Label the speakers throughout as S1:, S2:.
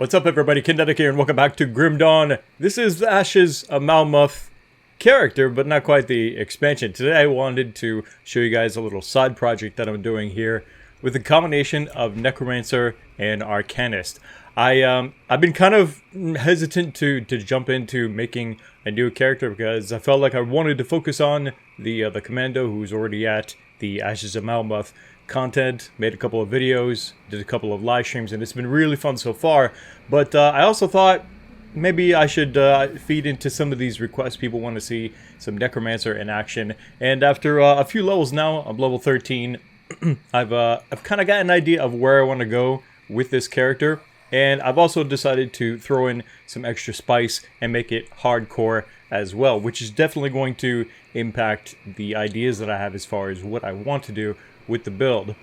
S1: What's up, everybody? Kinetic here, and welcome back to Grim Dawn. This is the Ashes of Malmouth character, but not quite the expansion. Today I wanted to show you guys a little side project that I'm doing here with a combination of Necromancer and Arcanist. I've been kind of hesitant to jump into making a new character because I felt like I wanted to focus on the Commando, who's already at the Ashes of Malmouth content, made a couple of videos, did a couple of live streams, and it's been really fun so far. But I also thought maybe I should feed into some of these requests. People want to see some Necromancer in action, and after a few levels now, I'm level 13. I've kind of got an idea of where I want to go with this character, and I've also decided to throw in some extra spice and make it hardcore as well, which is definitely going to impact the ideas that I have as far as what I want to do with the build.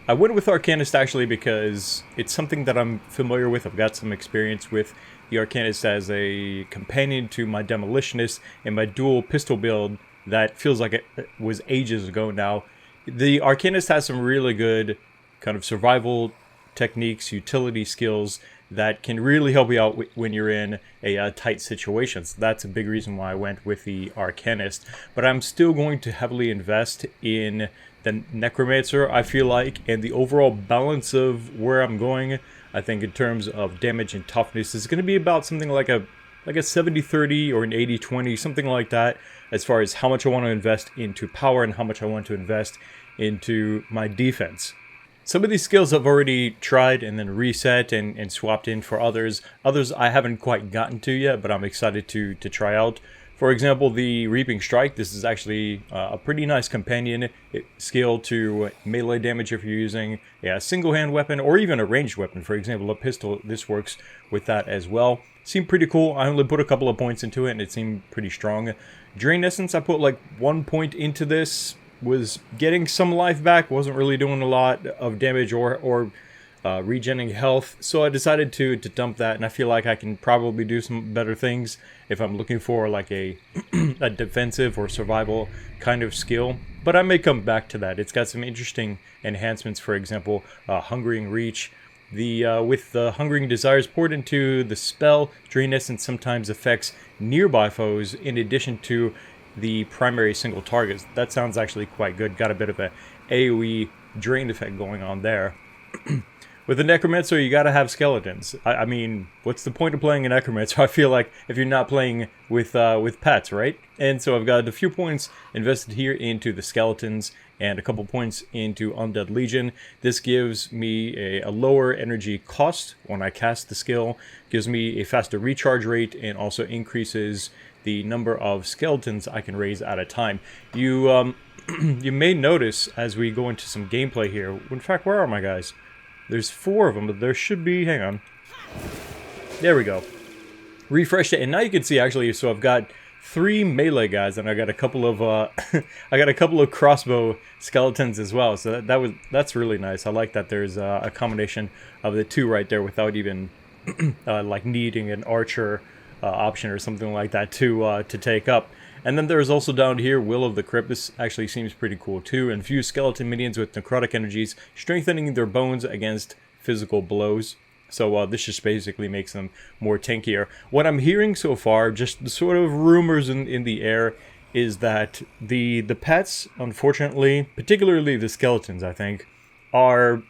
S1: I went with Arcanist actually because it's something that I'm familiar with. I've got some experience with the Arcanist as a companion to my Demolitionist and my dual pistol build that feels like it was ages ago now. The Arcanist has some really good kind of survival techniques, utility skills that can really help you out when you're in a tight situation. So that's a big reason why I went with the Arcanist. But I'm still going to heavily invest in the Necromancer, I feel like, and the overall balance of where I'm going. I think in terms of damage and toughness is going to be about something like a 70-30 or an 80-20, something like that, as far as how much I want to invest into power and how much I want to invest into my defense. Some of these skills I've already tried and then reset and swapped in for others. Others I haven't quite gotten to yet, but I'm excited to try out. For example, the Reaping Strike. This is actually a pretty nice companion skill to melee damage if you're using a single-hand weapon or even a ranged weapon. For example, a pistol. This works with that as well. Seemed pretty cool. I only put a couple of points into it and it seemed pretty strong. Drain Essence, I put like 1 point into this. Was getting some life back, wasn't really doing a lot of damage or regenerating health, so I decided to dump that, and I feel like I can probably do some better things if I'm looking for like a defensive or survival kind of skill, but I may come back to that. It's got some interesting enhancements, for example, Hungering Reach. With the Hungering Desires poured into the spell, Drain Essence sometimes affects nearby foes in addition to the primary single targets. That sounds actually quite good. Got a bit of a AoE drain effect going on there. With the Necromancer, you gotta have skeletons. I mean, what's the point of playing a Necromancer? I feel like if you're not playing with pets, right? And so I've got a few points invested here into the skeletons and a couple points into Undead Legion. This gives me a lower energy cost when I cast the skill, gives me a faster recharge rate, and also increases the number of skeletons I can raise at a time. You you may notice as we go into some gameplay here. In fact, where are my guys? There's 4 of them, but there should be. Hang on. There we go. Refreshed it, and now you can see actually. So I've got 3 melee guys, and I got a couple of I got a couple of crossbow skeletons as well. So that's really nice. I like that there's a combination of the 2 right there without even like needing an archer option or something like that to take up. And then there's also down here Will of the Crypt. This actually seems pretty cool too. Infuse skeleton minions with necrotic energies, strengthening their bones against physical blows. So this just basically makes them more tankier. What I'm hearing so far, just the sort of rumors in the air, is that the pets, unfortunately, particularly the skeletons, I think, are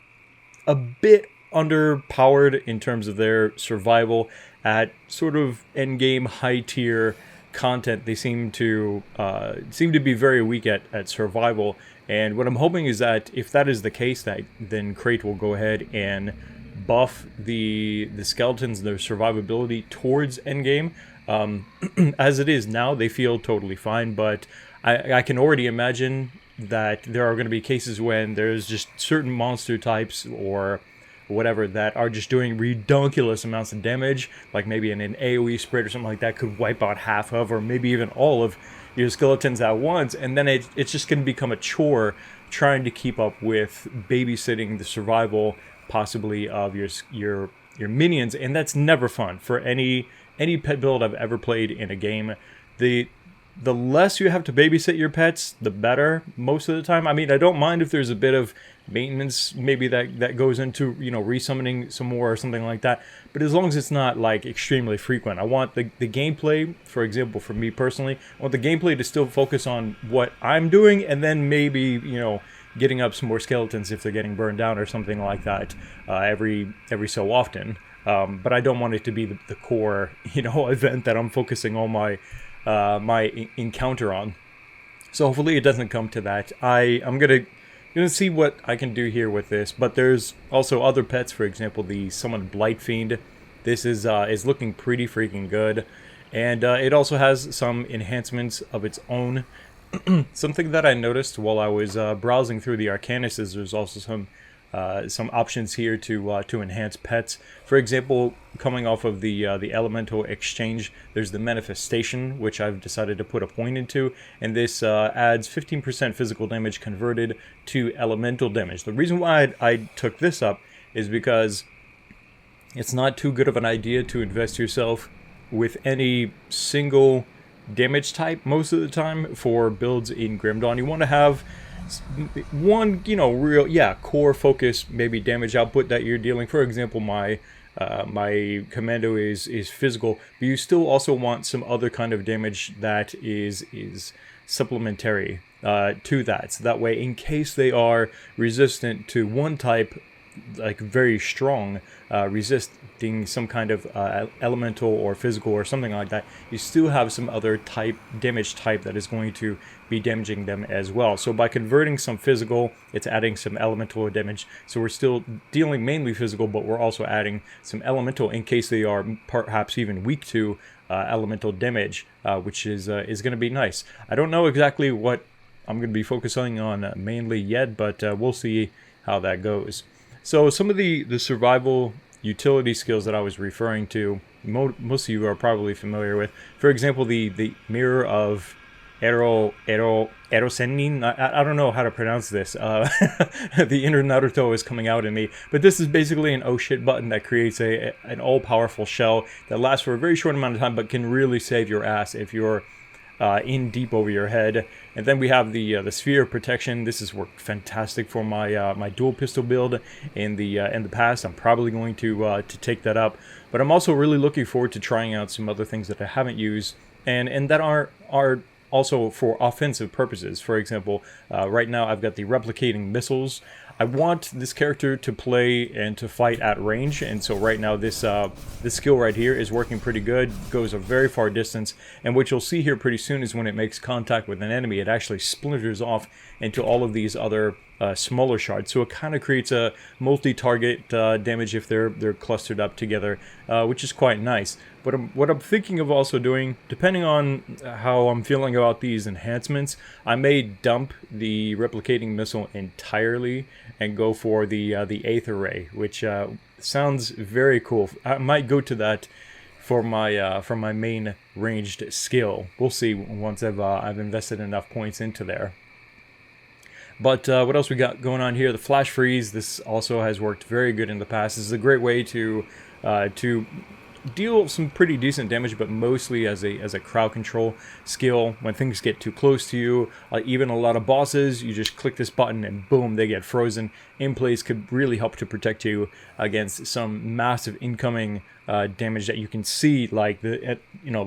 S1: a bit underpowered in terms of their survival at sort of endgame high tier content. They seem to be very weak at survival, and what I'm hoping is that if that is the case, that then Crate will go ahead and buff the skeletons, their survivability towards endgame. As it is now, they feel totally fine, but I can already imagine that there are going to be cases when there's just certain monster types or whatever that are just doing redonkulous amounts of damage, like maybe an AoE spread or something like that could wipe out half of, or maybe even all of your skeletons at once, and then it's just going to become a chore trying to keep up with babysitting the survival possibly of your minions, and that's never fun for any pet build I've ever played in a game. the less you have to babysit your pets, the better most of the time. I mean, I don't mind if there's a bit of maintenance maybe that goes into, you know, resummoning some more or something like that. But as long as it's not like extremely frequent, I want the gameplay, for example, for me personally, I want the gameplay to still focus on what I'm doing, and then maybe, you know, getting up some more skeletons if they're getting burned down or something like that every so often. But I don't want it to be the core, you know, event that I'm focusing all my encounter on. So hopefully it doesn't come to that. I'm gonna see what I can do here with this. But there's also other pets, for example, the Summoned Blight Fiend. This is looking pretty freaking good, and it also has some enhancements of its own. Something that I noticed while I was browsing through the Arcanist is there's also some options here to enhance pets. For example, coming off of the elemental exchange, there's the manifestation, which I've decided to put a point into, and this adds 15% physical damage converted to elemental damage. The reason why I took this up is because it's not too good of an idea to invest yourself with any single damage type most of the time for builds in Grim Dawn. You want to have one, you know, real, core focus, maybe damage output that you're dealing. For example, my Commando is physical, but you still also want some other kind of damage that is supplementary to that. So that way, in case they are resistant to one type, like very strong, resisting some kind of elemental or physical or something like that, you still have some other damage type that is going to be damaging them as well. So by converting some physical, it's adding some elemental damage. So we're still dealing mainly physical, but we're also adding some elemental in case they are perhaps even weak to elemental damage, which is going to be nice. I don't know exactly what I'm going to be focusing on mainly yet, but we'll see how that goes. So some of the survival utility skills that I was referring to, most of you are probably familiar with. For example, the Mirror of Erosenin. I don't know how to pronounce this. The inner Naruto is coming out in me. But this is basically an oh shit button that creates an all-powerful shell that lasts for a very short amount of time, but can really save your ass if you're in deep over your head. And then we have the Sphere of Protection. This has worked fantastic for my my dual pistol build in the past. I'm probably going to take that up, but I'm also really looking forward to trying out some other things that I haven't used and that are also for offensive purposes. For example, right now I've got the replicating missiles. I want this character to play and to fight at range, and so right now this skill right here is working pretty good, goes a very far distance, and what you'll see here pretty soon is when it makes contact with an enemy, it actually splinters off into all of these other smaller shards, so it kind of creates a multi-target damage if they're clustered up together, which is quite nice. But what I'm thinking of also doing, depending on how I'm feeling about these enhancements, I may dump the replicating missile entirely and go for the Aether Ray, which sounds very cool. I might go to that for my main ranged skill. We'll see once I've invested enough points into there. But what else we got going on here? The Flash Freeze. This also has worked very good in the past. This is a great way to deal some pretty decent damage, but mostly as a crowd control skill. When things get too close to you, even a lot of bosses, you just click this button and boom, they get frozen in place. Could really help to protect you against some massive incoming damage that you can see, like the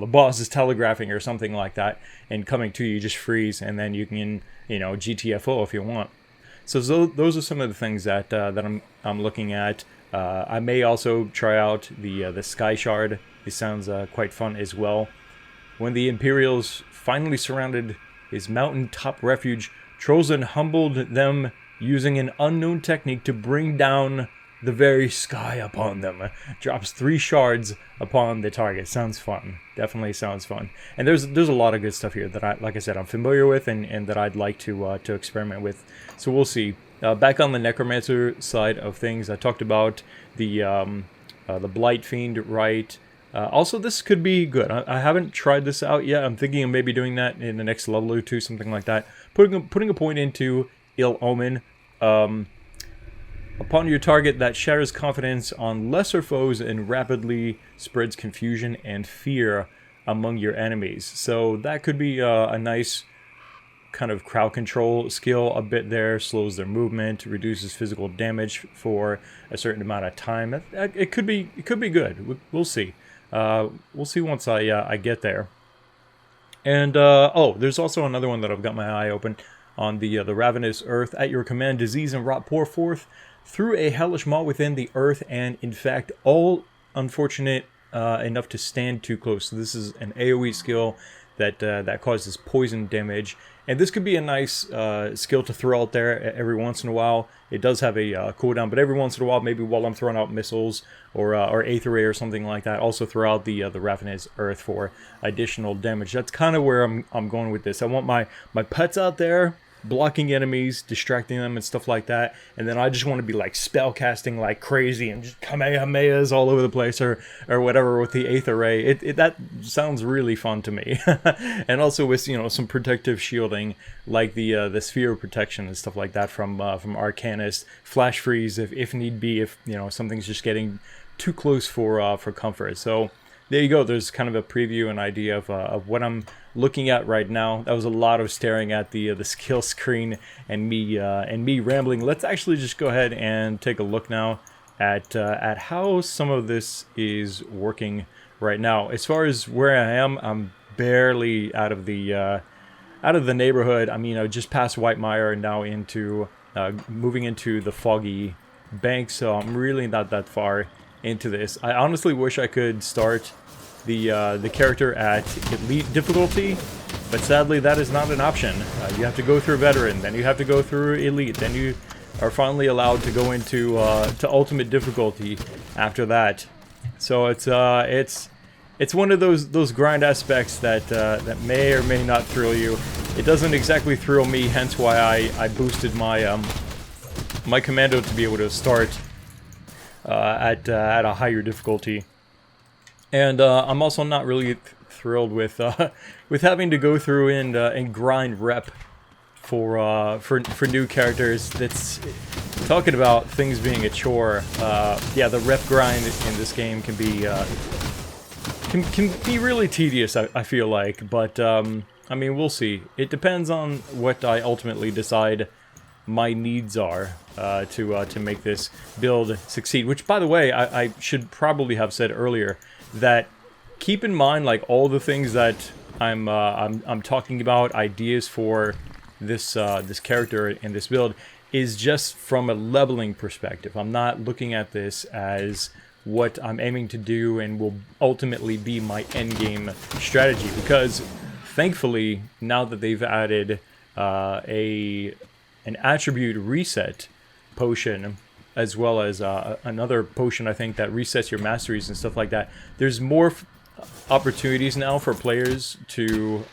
S1: boss is telegraphing or something like that, and coming to you, just freeze, and then you can GTFO if you want. So those are some of the things that I'm looking at. I may also try out the Sky Shard. It sounds quite fun as well. When the Aetherials finally surrounded his mountain-top refuge, Trozen humbled them using an unknown technique to bring down the very sky upon them. Drops 3 shards upon the target. Sounds fun. Definitely sounds fun. And there's a lot of good stuff here that like I said, I'm familiar with and that I'd like to experiment with. So we'll see. Back on the Necromancer side of things, I talked about the Blight Fiend, right? Also, this could be good. I haven't tried this out yet. I'm thinking of maybe doing that in the next level or two, something like that. Putting a point into Ill Omen. Upon your target, that shatters confidence on lesser foes and rapidly spreads confusion and fear among your enemies. So that could be a nice kind of crowd control skill a bit there. Slows their movement, reduces physical damage for a certain amount of time. It could be good. We'll see. We'll see once I get there. And oh, there's also another one that I've got my eye open on, the ravenous earth. At your command, disease and rot pour forth through a hellish maw within the earth, and infect all unfortunate enough to stand too close. So this is an AoE skill that causes poison damage, and this could be a nice skill to throw out there every once in a while. It does have a cooldown, but every once in a while, maybe while I'm throwing out missiles or Aetherial or something like that, also throw out the ravenous earth for additional damage. That's kind of where I'm going with this. I want my pets out there, blocking enemies, distracting them and stuff like that, and then I just want to be like spell casting like crazy and just kamehamehas all over the place or whatever with the Aether Ray. That sounds really fun to me. And also with, you know, some protective shielding like the sphere of protection and stuff like that from Arcanist, flash freeze if need be, if you know something's just getting too close for comfort. So there you go. There's kind of a preview, an idea of what I'm looking at right now. That was a lot of staring at the skill screen and me rambling. Let's actually just go ahead and take a look now at how some of this is working right now. As far as where I am, I'm barely out of the neighborhood. I mean, I just passed Whitemire and now into moving into the Foggy Bank, so I'm really not that far into this. I honestly wish I could start the character at elite difficulty, but sadly that is not an option. You have to go through veteran, then you have to go through elite, then you are finally allowed to go into to ultimate difficulty after that. So it's one of those grind aspects that may or may not thrill you. It doesn't exactly thrill me, hence why I boosted my my commando to be able to start at a higher difficulty. And I'm also not really thrilled with having to go through and grind rep for new characters. That's talking about things being a chore. Yeah, the rep grind in this game can be really tedious, I feel like. But I mean, we'll see. It depends on what I ultimately decide my needs are to make this build succeed. Which, by the way, I should probably have said earlier that keep in mind, like, all the things that I'm talking about, ideas for this this character and this build, is just from a leveling perspective. I'm not looking at this as what I'm aiming to do and will ultimately be my endgame strategy, because thankfully now that they've added an attribute reset potion, as well as another potion, I think, that resets your masteries and stuff like that. There's more opportunities now for players to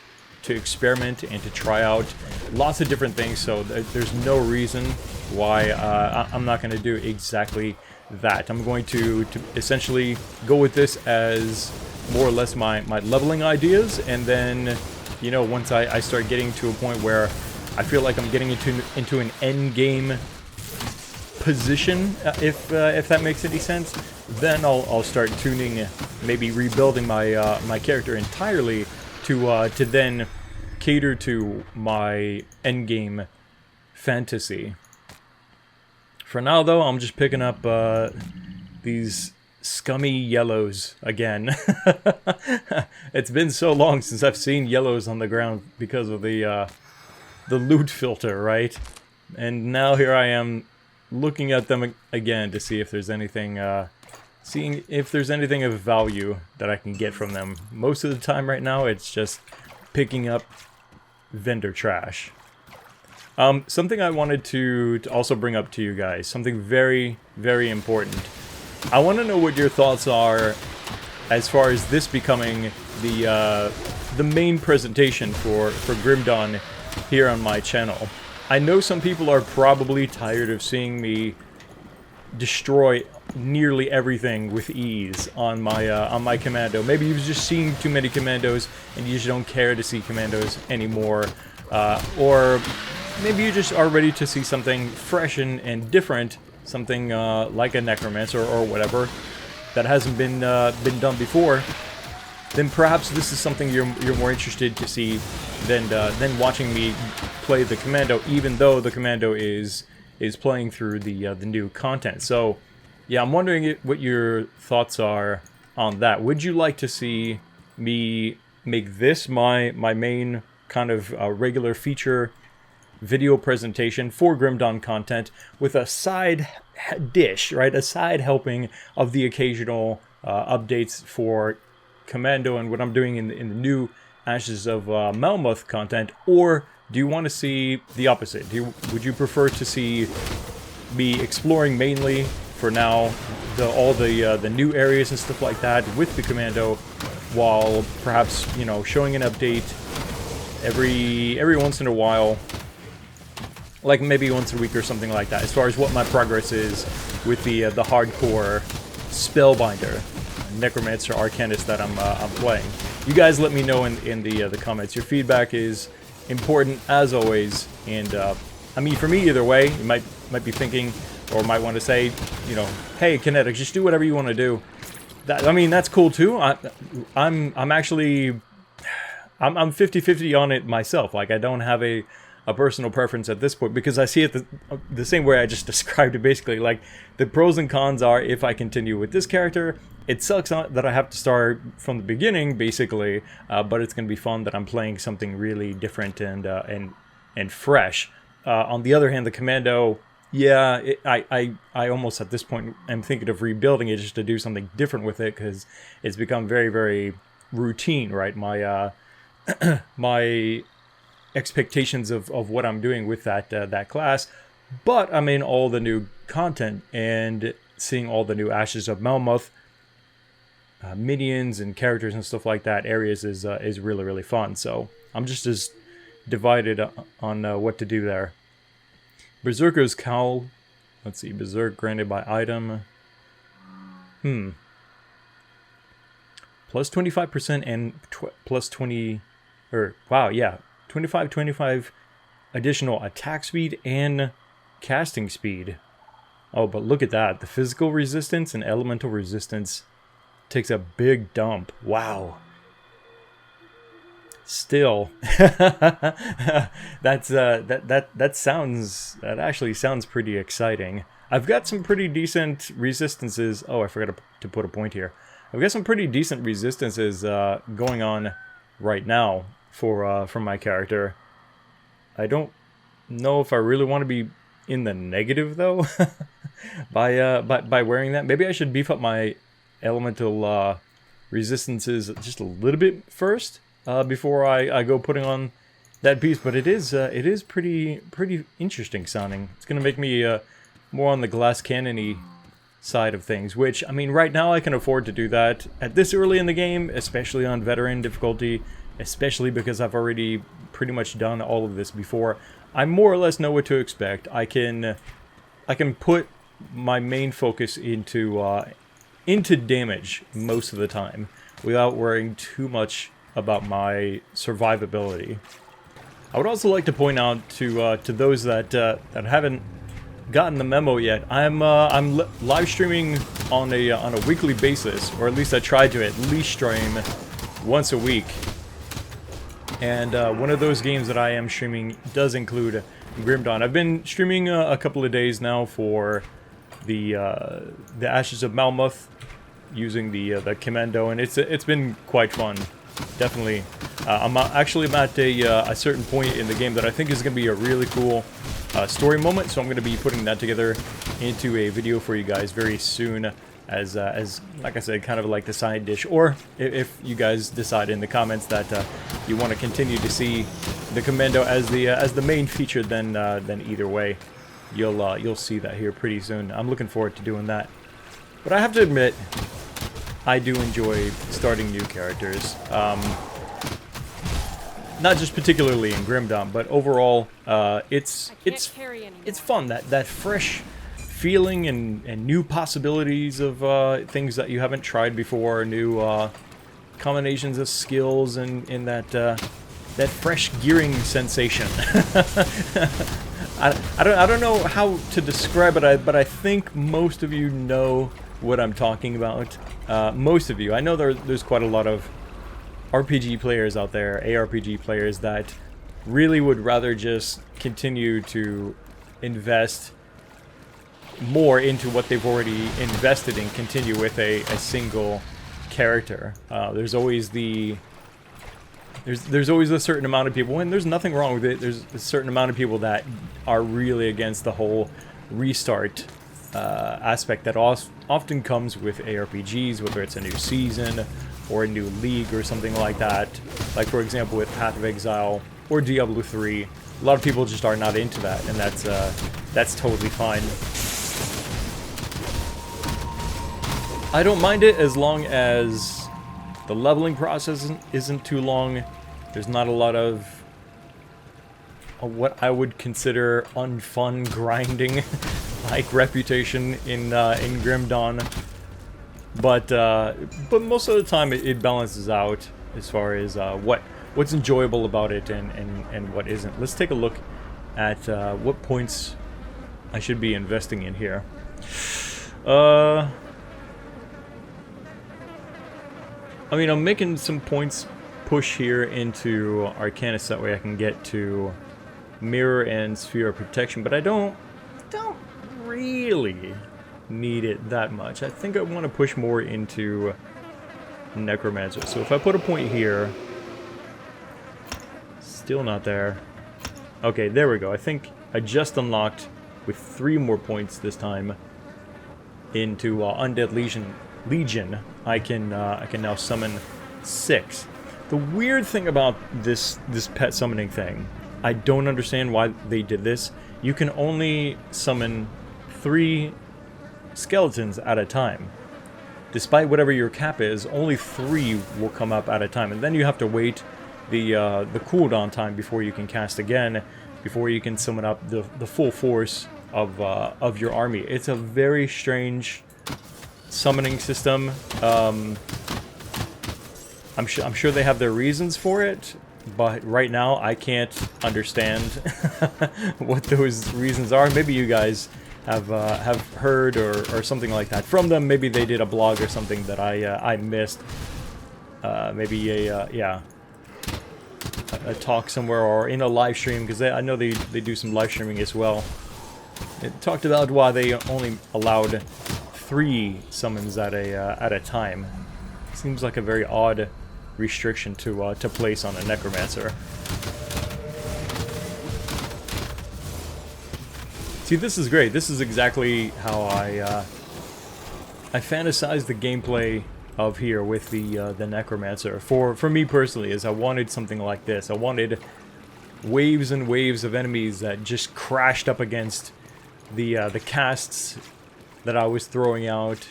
S1: experiment and to try out lots of different things, so there's no reason why I'm not going to do exactly that. I'm going to essentially go with this as more or less my leveling ideas, and then, you know, once I start getting to a point where I feel like I'm getting into an end game position, if that makes any sense, then I'll start tuning, maybe rebuilding my my character entirely to then cater to my end game fantasy. For now, though, I'm just picking up these scummy yellows again. It's been so long since I've seen yellows on the ground because of the loot filter, right? And now here I am looking at them again to see if there's anything, seeing if there's anything of value that I can get from them. Most of the time right now, it's just picking up vendor trash. Something I wanted to also bring up to you guys, something very, very important. I want to know what your thoughts are as far as this becoming the main presentation for Grim Dawn here on my channel. I know some people are probably tired of seeing me destroy nearly everything with ease on my commando. Maybe you've just seen too many commandos and you just don't care to see commandos anymore, or maybe you just are ready to see something fresh and different, something like a Necromancer or whatever that hasn't been done before. then perhaps this is something you're more interested to see than watching me play the Commando, even though the Commando is playing through the new content. So yeah, I'm wondering what your thoughts are on that. Would you like to see me make this my main kind of regular feature video presentation for Grim Dawn content, with a side dish, right? A side helping of the occasional updates for Commando and what I'm doing in the new Ashes of Malmouth content? Or do you want to see the opposite? Would you prefer to see me exploring mainly for now all the new areas and stuff like that with the Commando, while perhaps, you know, showing an update every once in a while, like maybe once a week or something like that, as far as what my progress is with the hardcore Spellbinder, Necromancer Arcanist that I'm playing? You guys let me know in the comments. Your feedback is important as always, and I mean, for me, either way, you might be thinking, or might want to say, you know, hey, Kinetic, just do whatever you want to do. I mean, that's cool too. I'm actually 50-50 on it myself. Like, I don't have a personal preference at this point, because I see it the same way I just described it, basically. Like, the pros and cons are, if I continue with this character, it sucks that I have to start from the beginning, basically, but it's going to be fun that I'm playing something really different and fresh. On the other hand, the Commando, yeah, I almost at this point am thinking of rebuilding it just to do something different with it, because it's become very, very routine, right? My my expectations of what I'm doing with that class. But I mean, all the new content and seeing all the new Ashes of Malmouth minions and characters and stuff like that, areas, is really, really fun. So I'm just as divided on what to do there. Berserker's Cowl. Let's see, Berserk granted by item. Plus 25% and plus 20, or wow, yeah, 25 additional attack speed and casting speed. Oh, but look at that. The physical resistance and elemental resistance takes a big dump. Wow. Still, that actually sounds pretty exciting. I've got some pretty decent resistances. Oh, I forgot to put a point here. I've got some pretty decent resistances going on right now for my character. I don't know if I really want to be in the negative though by wearing that. Maybe I should beef up my elemental resistances just a little bit first. Before I go putting on that piece, but it is pretty interesting sounding. It's gonna make me more on the glass cannon-y side of things, which, I mean, right now I can afford to do that at this early in the game, especially on veteran difficulty, especially because I've already pretty much done all of this before. I more or less know what to expect. I can put my main focus into damage most of the time without worrying too much about my survivability. I would also like to point out to those that haven't gotten the memo yet, I'm live streaming on a weekly basis, or at least I try to at least stream once a week. And one of those games that I am streaming does include Grim Dawn. I've been streaming a couple of days now for the Ashes of Malmouth using the Commando, and it's been quite fun. Definitely. I'm at a certain point in the game that I think is going to be a really cool story moment, so I'm going to be putting that together into a video for you guys very soon, as like I said, kind of like the side dish. Or if you guys decide in the comments that you want to continue to see the Commando as the main feature, then either way, you'll see that here pretty soon. I'm looking forward to doing that. But I have to admit, I do enjoy starting new characters. Not just particularly in Grim Dawn, but overall, it's fun. That fresh feeling and new possibilities of things that you haven't tried before, new combinations of skills, and that fresh gearing sensation. I don't know how to describe it, but I think most of you know what I'm talking about. Most of you. I know there's quite a lot of RPG players out there, ARPG players, that really would rather just continue to invest more into what they've already invested in, continue with a single character. There's always a certain amount of people, and there's nothing wrong with it. There's a certain amount of people that are really against the whole restart aspect that often comes with ARPGs, whether it's a new season or a new league or something like that. Like, for example, with Path of Exile or Diablo 3, a lot of people just are not into that, and that's totally fine. I don't mind it as long as the leveling process isn't too long. There's not a lot of what I would consider unfun grinding, like Reputation in Grim Dawn. But most of the time it balances out as far as what's enjoyable about it and what isn't. Let's take a look at what points I should be investing in here. I mean, I'm making some points push here into Arcanist, that way I can get to Mirror and Sphere of Protection, but I don't really need it that much. I think I want to push more into Necromancer. So if I put a point here, still not there. Okay, there we go. I think I just unlocked with 3 more points this time into Undead Legion. I can now summon 6. The weird thing about this pet summoning thing, I don't understand why they did this. You can only summon 3 skeletons at a time. Despite whatever your cap is, only 3 will come up at a time, and then you have to wait the cooldown time before you can cast again, before you can summon up the full force of your army. It's a very strange summoning system. I'm sure they have their reasons for it, but right now I can't understand what those reasons are. Maybe you guys have heard or something like that from them. Maybe they did a blog or something that I missed. Maybe a talk somewhere or in a live stream, because I know they do some live streaming as well. It talked about why they only allowed 3 summons at a time. Seems like a very odd restriction to place on a Necromancer. See, this is great. This is exactly how I fantasized the gameplay of here with the Necromancer. For me personally, is I wanted something like this. I wanted waves and waves of enemies that just crashed up against the casts that I was throwing out,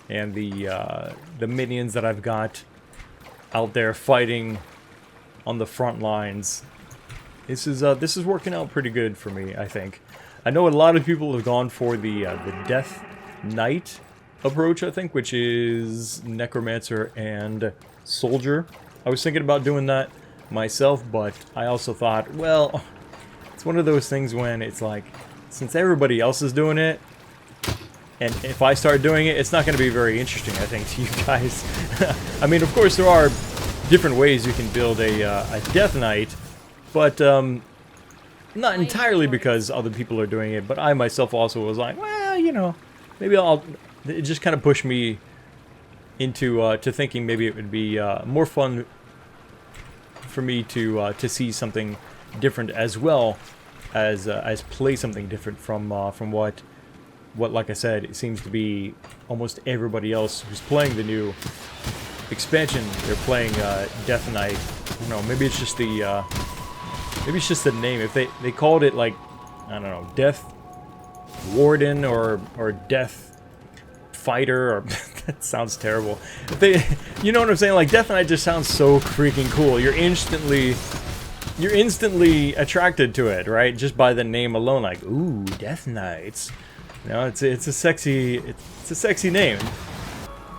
S1: and the minions that I've got out there fighting on the front lines. This is working out pretty good for me, I think. I know a lot of people have gone for the Death Knight approach, I think, which is Necromancer and Soldier. I was thinking about doing that myself, but I also thought, well, it's one of those things when it's like, since everybody else is doing it, and if I start doing it, it's not going to be very interesting, I think, to you guys. I mean, of course, there are different ways you can build a Death Knight, but not entirely because other people are doing it, but I myself also was like, well, you know, maybe it just kind of pushed me into to thinking maybe it would be more fun for me to see something different, as well as play something different from what, like I said, it seems to be almost everybody else who's playing the new expansion. They're playing Death Knight. I don't know, maybe it's just the name. If they called it, like, I don't know, Death Warden or Death Fighter, or that sounds terrible. If you know what I'm saying? Like, Death Knight just sounds so freaking cool. You're instantly attracted to it, right? Just by the name alone, like, ooh, Death Knights. You know, it's a sexy name.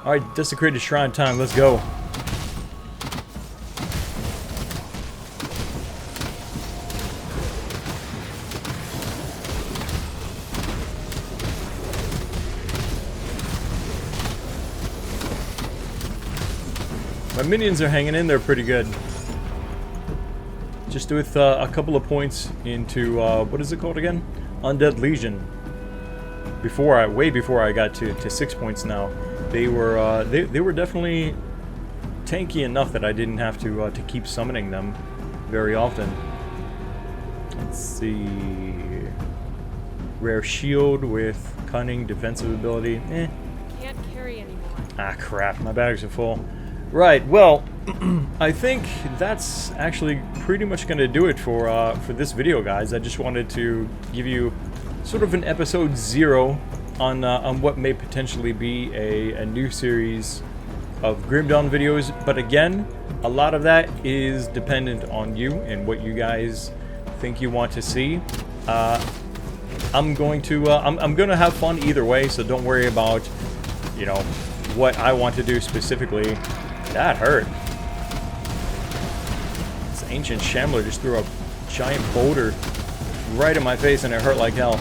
S1: All right, Desecrated Shrine time. Let's go. My minions are hanging in there pretty good. Just with a couple of points into, what is it called again? Undead Legion. Way before I got to 6 points now. They were definitely tanky enough that I didn't have to keep summoning them very often. Let's see. Rare shield with cunning, defensive ability.
S2: Can't carry anymore.
S1: Ah, crap. My bags are full. Right. Well, I think that's actually pretty much going to do it for this video, guys. I just wanted to give you sort of an episode 0 on what may potentially be a new series of Grim Dawn videos. But again, a lot of that is dependent on you and what you guys think you want to see. I'm going to have fun either way, so don't worry about, you know, what I want to do specifically. That hurt. This ancient shambler just threw a giant boulder right in my face, and it hurt like hell.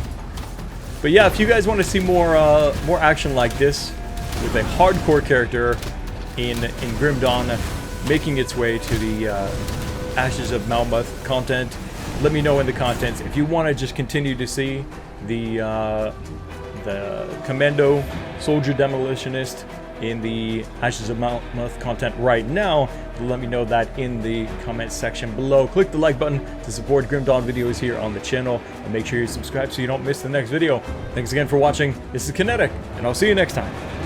S1: But yeah, if you guys want to see more action like this with a hardcore character in Grim Dawn making its way to the Ashes of Malmouth content, let me know in the comments. If you want to just continue to see the Commando Soldier Demolitionist in the Ashes of Malmouth content right now, let me know that in the comment section below. Click the like button to support Grim Dawn videos here on the channel, and make sure you subscribe so you don't miss the next video. Thanks again for watching. This is Kinetic, and I'll see you next time.